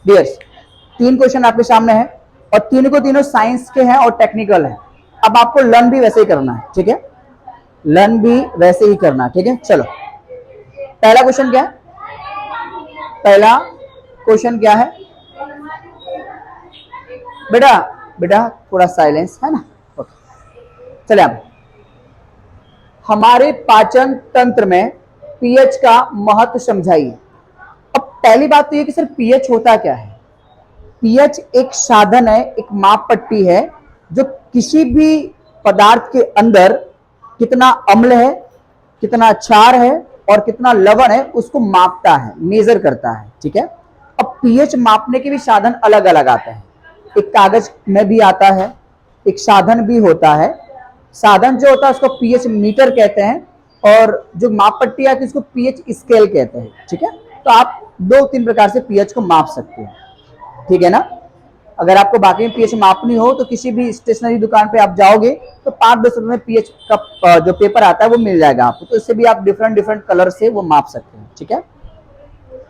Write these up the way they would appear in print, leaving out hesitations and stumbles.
Dears, 3 question आपके सामने है और तीनों को तीनों साइंस के हैं और टेक्निकल है। अब आपको लर्न भी वैसे ही करना है, ठीक है, लर्न भी वैसे ही करना, ठीक है। चलो, पहला क्वेश्चन क्या है? पहला क्वेश्चन क्या है बेटा? बेटा थोड़ा साइलेंस है ना, ओके। चलिए, आप हमारे पाचन तंत्र में पीएच का महत्व समझाइए। अब पहली बात तो ये कि सर पीएच होता क्या है? पीएच एक साधन है, एक माप पट्टी है जो किसी भी पदार्थ के अंदर कितना अम्ल है, कितना क्षार है और कितना लवण है उसको मापता है, मेजर करता है, ठीक है। अब पीएच मापने के भी साधन अलग अलग आते हैं। एक कागज में भी आता है, एक साधन भी होता है। साधन जो होता है उसको पीएच मीटर कहते हैं और जो माप पट्टी आती है उसको पीएच स्केल कहते हैं, ठीक है। तो आप 2-3 प्रकार से पीएच को माप सकते हैं, ठीक है ना। अगर आपको बाकी में पीएच मापनी हो तो किसी भी स्टेशनरी दुकान पे आप जाओगे तो 5-10 रुपए में पीएच का जो पेपर आता है वो मिल जाएगा आपको, तो इससे भी आप डिफरेंट डिफरेंट कलर से वो माप सकते हैं, ठीक है।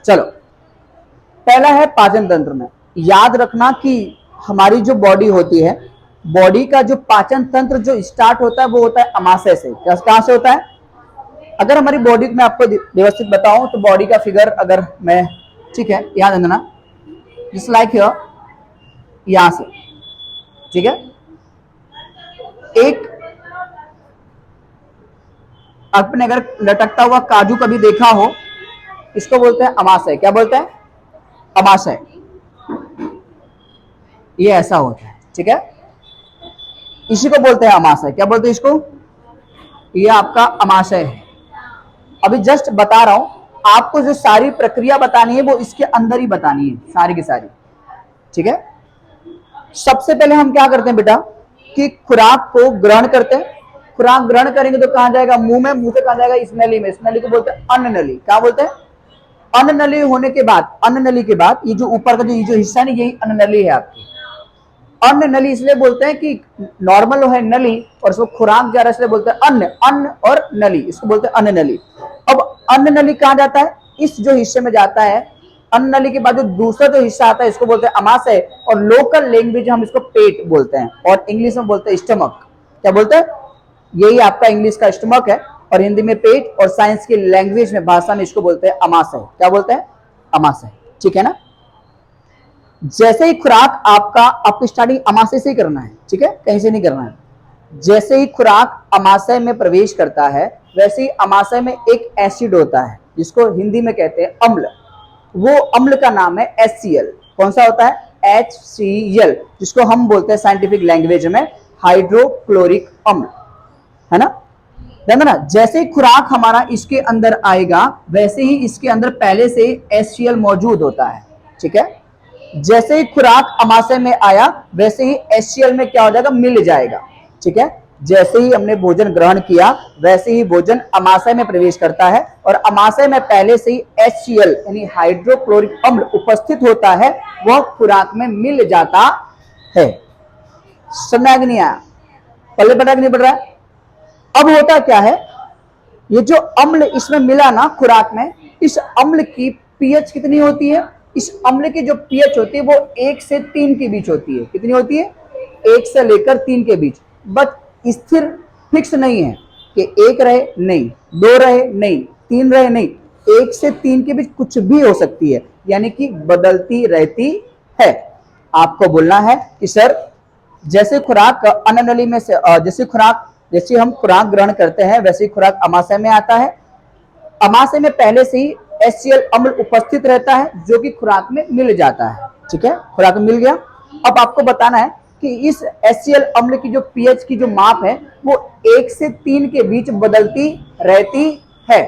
चलो, पहला है पाचन तंत्र में। याद रखना कि हमारी जो बॉडी होती है, बॉडी का जो पाचन तंत्र जो स्टार्ट होता है वो होता है अमाशय से। कहां से होता है? अगर हमारी बॉडी में आपको व्यवस्थित बताऊं तो बॉडी का फिगर अगर मैं, ठीक है, याद रखना, जस्ट लाइक हियर, यहां से, ठीक है। एक आपने अगर लटकता हुआ काजू कभी देखा हो, इसको बोलते हैं अमाशय। क्या बोलते हैं? अमाशय। ये ऐसा होता है, ठीक है, इसी को बोलते हैं अमाशय। क्या बोलते हैं इसको? ये आपका अमाशय है। अभी जस्ट बता रहा हूं, आपको जो सारी प्रक्रिया बतानी है वो इसके अंदर ही बतानी है, सारी की सारी, ठीक है। सबसे पहले हम क्या करते हैं बेटा कि खुराक को ग्रहण करते हैं। खुराक ग्रहण करेंगे तो कहां जाएगा? मुंह में। मुंह से कहां जाएगा? इस नली में। इस नली को बोलते हैं अन्न नली। क्या बोलते हैं? अन्न नली होने के बाद, अन्न नली के बाद ये जो ऊपर का जो हिस्सा नहीं, यही अन्न नली है आपकी। अन्न नली इसलिए बोलते हैं कि नॉर्मल है नली और इसको खुराक जा रहा है इसलिए बोलते हैं अन्न। अन्न और नली, इसको बोलते हैं अन्न नली। अब अन्न नली कहां जाता है? इस जो हिस्से में जाता है। अन्न नली के बाद जो दूसरा जो हिस्सा आता है इसको बोलते हैं अमाशय और लोकल लैंग्वेज हम इसको पेट बोलते हैं और इंग्लिश में बोलते हैं स्टमक। क्या बोलते हैं? यही आपका इंग्लिश का स्टमक है और हिंदी में पेट और साइंस की लैंग्वेज में, भाषा में इसको बोलते हैं अमाशय। क्या बोलते हैं? अमाशय, ठीक है ना। जैसे ही खुराक आपको स्टार्टिंग अमाशय से ही करना है, ठीक है, कहीं से नहीं करना है। जैसे ही खुराक अमाशय में प्रवेश करता है वैसे ही अमाशय में एक एसिड होता है जिसको हिंदी में कहते हैं अम्ल। वो अम्ल का नाम है HCl। कौन सा होता है? HCl, जिसको हम बोलते हैं साइंटिफिक लैंग्वेज में हाइड्रोक्लोरिक अम्ल, है ना। ध्यान ना, जैसे ही खुराक हमारा इसके अंदर आएगा वैसे ही इसके अंदर पहले से HCl मौजूद होता है, ठीक है। जैसे ही खुराक अमाशय में आया वैसे ही HCl में क्या हो जाएगा? मिल जाएगा, ठीक है। जैसे ही हमने भोजन ग्रहण किया वैसे ही भोजन अमाशय में प्रवेश करता है और अमाशय में पहले से ही HCl यानी हाइड्रोक्लोरिक अम्ल उपस्थित होता है, वह खुराक में मिल जाता है। समझ में नहीं आया? पल्ले पड़ा कि नहीं पड़ रहा है? अब होता क्या है, ये जो अम्ल इसमें मिला ना खुराक में, इस अम्ल की पीएच कितनी होती है? इस अम्ल की जो पीएच होती है वो 1 से 3 के बीच होती है। कितनी होती है? 1 से लेकर 3 के बीच। बट स्थिर फिक्स नहीं है कि 1 रहे नहीं, 2 रहे नहीं, 3 रहे नहीं, 1 से 3 के बीच कुछ भी हो सकती है, यानी कि बदलती रहती है। आपको बोलना है कि सर जैसे खुराक अन्न नली में से जैसे हम खुराक ग्रहण करते हैं वैसे ही खुराक अमाशय में आता है। अमाशय में पहले से ही HCl अम्ल उपस्थित रहता है जो कि खुराक में मिल जाता है, ठीक है, खुराक में मिल गया। अब आपको बताना है कि इस HCl अम्ल की जो पीएच की जो माप है वो 1 से 3 के बीच बदलती रहती है।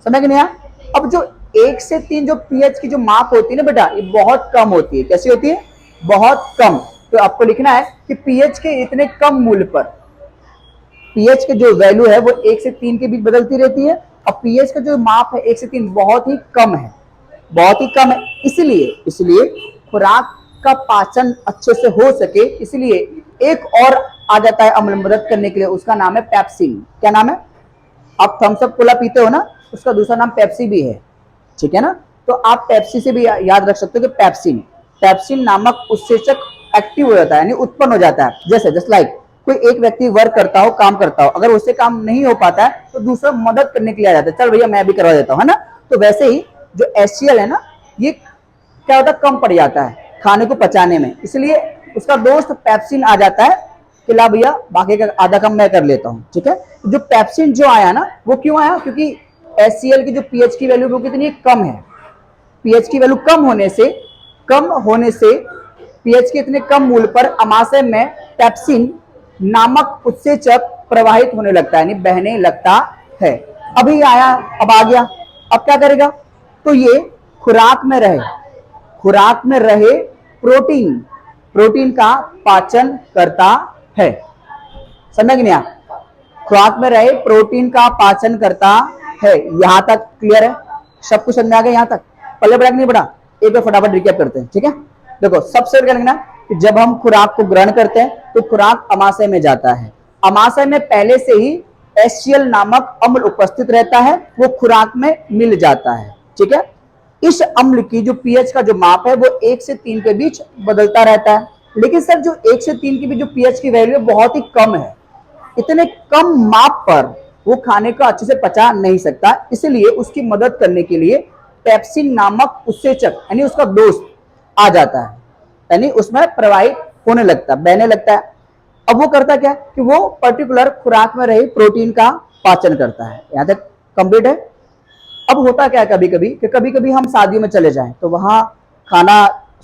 समझ नहीं आया? अब जो 1 से 3 जो पीएच की जो माप होती है ना बेटा, ये बहुत कम होती है। कैसी होती है? बहुत कम। तो आपको लिखना है कि पीएच के इतने कम मूल्य पर पीएच के जो वैल्यू है वो 1 से 3 के बीच बदलती रहती है और पीएच का जो माप है 1 से 3 बहुत ही कम है, बहुत ही कम है। इसलिए खुराक का पाचन अच्छे से हो सके इसलिए एक और आ जाता है अम्ल मदद करने के लिए, उसका नाम है पेप्सिन। क्या नाम है? आप थम्स अप कोला पीते हो ना, उसका दूसरा नाम पेप्सी भी है, ठीक है ना। तो आप पेप्सी से भी याद रख सकते हो कि पेप्सिन, पेप्सिन नामक उत्सेचक एक्टिव हो जाता है, यानी उत्पन्न हो जाता है। जैसे जस्ट लाइक कोई एक व्यक्ति वर्क करता हो, काम करता हो, अगर उससे काम नहीं हो पाता है तो दूसरा मदद करने के लिए आ जाता है, चल भैया मैं भी करवा देता हूँ, है ना। तो वैसे ही जो HCl है ना, ये क्या होता है, कम पड़ जाता है खाने को पचाने में, इसलिए उसका दोस्त पेप्सिन आ जाता है कि ला भैया बाकी का आधा काम मैं कर लेता हूँ, ठीक है। तो जो पेप्सिन जो आया ना, वो क्यों आया, क्योंकि HCl की जो पीएच की वैल्यू वो कितनी कम है, पीएच की वैल्यू कम होने से पीएच के इतने कम मूल्य पर अमाशय में पेप्सिन नामक उत्सेचक प्रवाहित होने लगता है, यानी बहने लगता है। अभी आया, अब आ गया, अब क्या करेगा, तो ये खुराक में रहे प्रोटीन का पाचन करता है। समझ गए आप, खुराक में रहे प्रोटीन का पाचन करता है। यहां तक क्लियर है, सब कुछ समझ में आ गया। यहां तक पल्ले बढ़ा नहीं बढ़ा, एक बार फटाफट रिकैप करते हैं, ठीक है। देखो सबसे पहले लिखना कि जब हम खुराक को ग्रहण करते हैं तो खुराक अमाशय में जाता है, अमाशय में पहले से ही HCl नामक अम्ल उपस्थित रहता है, वो खुराक में मिल जाता है, ठीक है। इस अम्ल की जो पीएच का जो माप है वो 1 से 3 के बीच बदलता रहता है। लेकिन सर जो 1 से 3 के बीच जो पीएच की वैल्यू है बहुत ही कम है, इतने कम माप पर वो खाने को अच्छे से पचा नहीं सकता, इसलिए उसकी मदद करने के लिए पेप्सिन नामक उत्सेचक यानी उसका दोस्त आ जाता है, यानी उसमें प्रवाहित होने लगता है, बहने लगता है। अब वो करता क्या कि वो पर्टिकुलर खुराक में रही प्रोटीन का पाचन करता है। यहां तक कंप्लीट है। अब होता क्या है कभी कभी कि कभी कभी हम शादियों में चले जाएं तो वहां खाना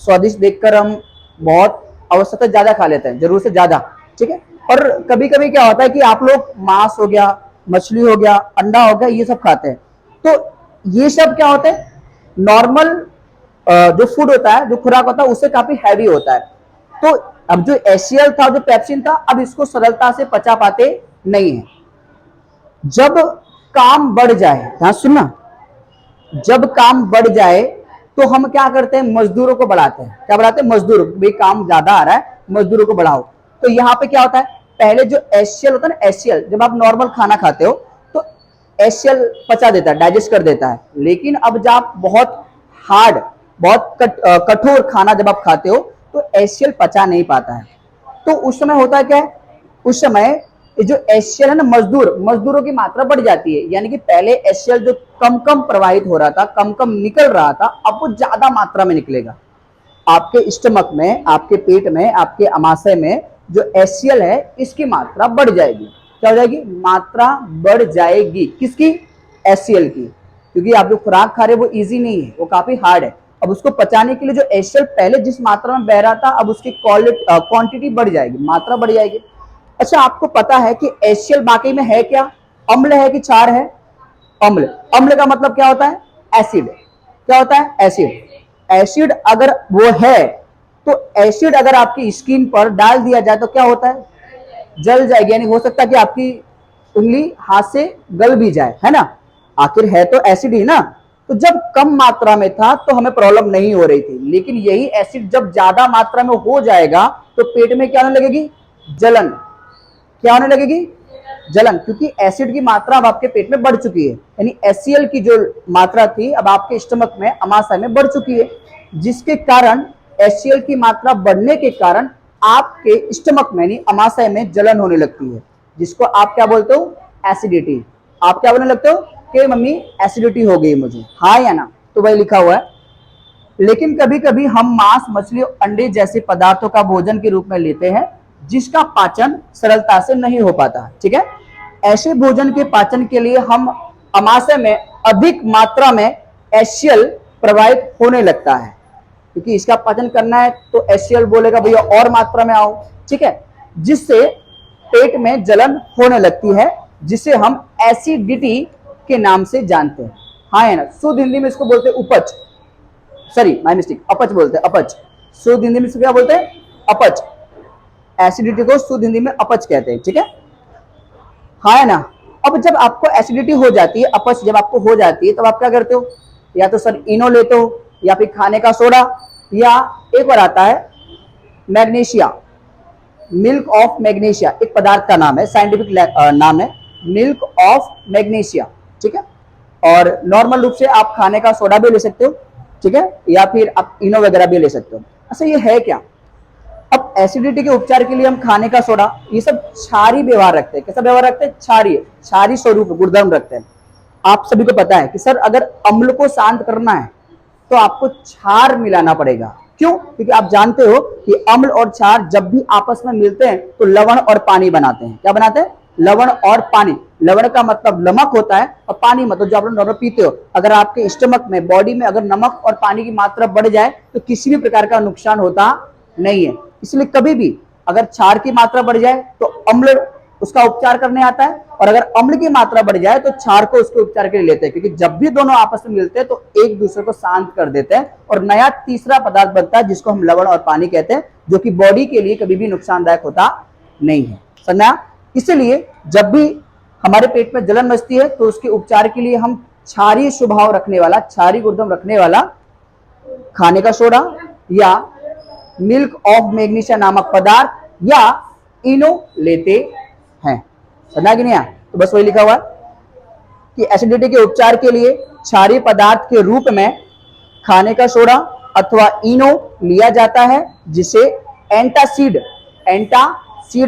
स्वादिष्ट देखकर हम बहुत आवश्यकता ज्यादा खा लेते हैं, जरूर से ज्यादा, ठीक है। और कभी कभी क्या होता है कि आप लोग मांस हो गया, मछली हो गया, अंडा हो गया, ये सब खाते हैं। तो ये सब क्या होता है, नॉर्मल जो फूड होता है, जो खुराक होता है, उससे काफी हैवी होता है। तो अब जो HCl था, जो पेप्सिन था, अब इसको सरलता से पचा पाते नहीं है। जब काम बढ़ जाए, ध्यान सुनना, जब काम बढ़ जाए तो हम क्या करते हैं, मजदूरों को बढ़ाते हैं। क्या बढ़ाते हैं, मजदूर, भाई काम ज्यादा आ रहा है, मजदूरों को बढ़ाओ। तो यहाँ पे क्या होता है, पहले जो HCl होता है ना, HCl जब आप नॉर्मल खाना खाते हो तो HCl पचा देता है, डाइजेस्ट कर देता है। लेकिन अब जब आप बहुत हार्ड, बहुत कठोर खाना जब आप खाते हो तो HCl पचा नहीं पाता है। तो उस समय होता है क्या है, उस समय जो HCl है ना, मजदूरों की मात्रा बढ़ जाती है। यानी कि पहले HCl जो कम प्रवाहित हो रहा था, कम निकल रहा था, अब वो ज्यादा मात्रा में निकलेगा। आपके स्टमक में, आपके पेट में, आपके अमाशय में जो HCl है इसकी मात्रा बढ़ जाएगी। क्या हो जाएगी, मात्रा बढ़ जाएगी, किसकी, HCl की। क्योंकि आप जो खुराक खा रहे हो वो इजी नहीं है, वो काफी हार्ड है। अब उसको पचाने के लिए जो HCl पहले जिस मात्रा में बह रहा था, अब उसकी क्वांटिटी बढ़ जाएगी, मात्रा बढ़ जाएगी। अच्छा, आपको पता है कि HCl वाकई में है क्या, अम्ल है कि क्षार है, अम्ल का मतलब क्या होता है, एसिड। क्या होता है, एसिड अगर वो है तो एसिड अगर आपकी स्किन पर डाल दिया जाए तो क्या होता है, जल जाएगी। यानी हो सकता है कि आपकी उंगली हाथ से गल भी जाए, है ना, आखिर है तो एसिड ही ना। तो जब कम मात्रा में था तो हमें प्रॉब्लम नहीं हो रही थी, लेकिन यही एसिड जब ज्यादा मात्रा में हो जाएगा तो पेट में क्या होने लगेगी, जलन। क्या होने लगेगी, जलन, क्योंकि एसिड की मात्रा अब आपके पेट में बढ़ चुकी है। यानी HCl की जो मात्रा थी अब आपके स्टमक में, अमाशय में बढ़ चुकी है, जिसके कारण HCl की मात्रा बढ़ने के कारण आपके स्टमक में, यानी अमाशय में जलन होने लगती है, जिसको आप क्या बोलते हो, एसिडिटी। आप क्या बोलने लगते हो कि मम्मी एसिडिटी हो गई मुझे, हाँ या ना, तो वही लिखा हुआ है। लेकिन कभी कभी हम मांस, मछली, अंडे जैसे पदार्थों का भोजन के रूप में लेते हैं जिसका पाचन सरलता से नहीं हो पाता, ठीक है। ऐसे भोजन के पाचन के लिए हम अमाशय में अधिक मात्रा में HCl प्रवाहित होने लगता है, क्योंकि इसका पाचन करना है तो HCl बोलेगा भैया और मात्रा में आओ, ठीक है, जिससे पेट में जलन होने लगती है, जिसे हम एसिडिटी के नाम से जानते हैं। हाँ है ना, शुद्ध हिंदी में इसको बोलते हैं उपच, सॉरी माय मिस्टेक, अपच बोलते हैं, अपच। शुद्ध हिंदी में इसको क्या बोलते हैं, अपच। एसिडिटी को शुद्ध हिंदी में अपच कहते हैं, ठीक है, हाँ है ना। अब जब आपको एसिडिटी हो जाती है, अपच जब आपको हो जाती है, तब आप क्या करते हो, या तो सर इनो लेते हो, या फिर खाने का सोडा, या एक बार आता है मैग्नीशिया, मिल्क ऑफ मैग्नीशिया, एक पदार्थ का नाम है, साइंटिफिक नाम है मिल्क ऑफ मैग्नीशिया, ठीक है। और नॉर्मल रूप से आप खाने का सोडा भी ले सकते हो, ठीक है, या फिर आप इनो वगैरह भी ले सकते हो। अच्छा ये है क्या? अब एसिडिटी के उपचार के लिए हम खाने का सोडा ये सब क्षारीय व्यवहार रखते हैं। कैसा व्यवहार रखते हैं? क्षारीय स्वरूप गुणधर्म रखते हैं। आप सभी को पता है कि सर अगर अम्ल को शांत करना है तो आपको क्षार मिलाना पड़ेगा। क्यों? क्योंकि आप जानते हो कि अम्ल और क्षार जब भी आपस में मिलते हैं तो लवण और पानी बनाते हैं। क्या बनाते हैं? लवण और पानी। लवण का मतलब नमक होता है और पानी मतलब जो आप लोग नॉर्मल पीते हो। अगर आपके स्टमक में, बॉडी में अगर नमक और पानी की मात्रा बढ़ जाए तो किसी भी प्रकार का नुकसान होता नहीं है। इसलिए कभी भी अगर क्षार की मात्रा बढ़ जाए तो अम्ल उसका उपचार करने आता है, और अगर अम्ल की मात्रा बढ़ जाए तो क्षार को उसके उपचार के लिए लेते हैं। क्योंकि जब भी दोनों आपस में मिलते हैं तो एक दूसरे को शांत कर देते हैं और नया तीसरा पदार्थ बनता है जिसको हम लवण और पानी कहते हैं, जो कि बॉडी के लिए कभी भी नुकसानदायक होता नहीं है। समझा? इसलिए जब भी हमारे पेट में जलन मचती है तो उसके उपचार के लिए हम क्षारीय स्वभाव रखने वाला, क्षारीय गुणधर्म रखने वाला खाने का सोडा या मिल्क ऑफ मैग्नीशिया नामक पदार्थ या इनो लेते हैं। समझा कि नहीं? तो बस वही लिखा हुआ कि एसिडिटी के उपचार के लिए क्षारीय पदार्थ के रूप में खाने का सोडा अथवा इनो लिया जाता है, जिसे एंटासिड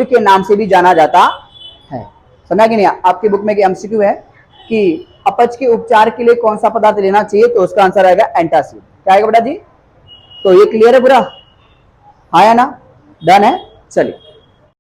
के नाम से भी जाना जाता है। समझा कि नहीं? आपकी बुक में एमसीक्यू है कि अपच के उपचार के लिए कौन सा पदार्थ लेना चाहिए, तो उसका आंसर आएगा एंटासिड। क्या आएगा बेटा जी? तो ये क्लियर है पूरा? हाँ या ना? डन है? चलिए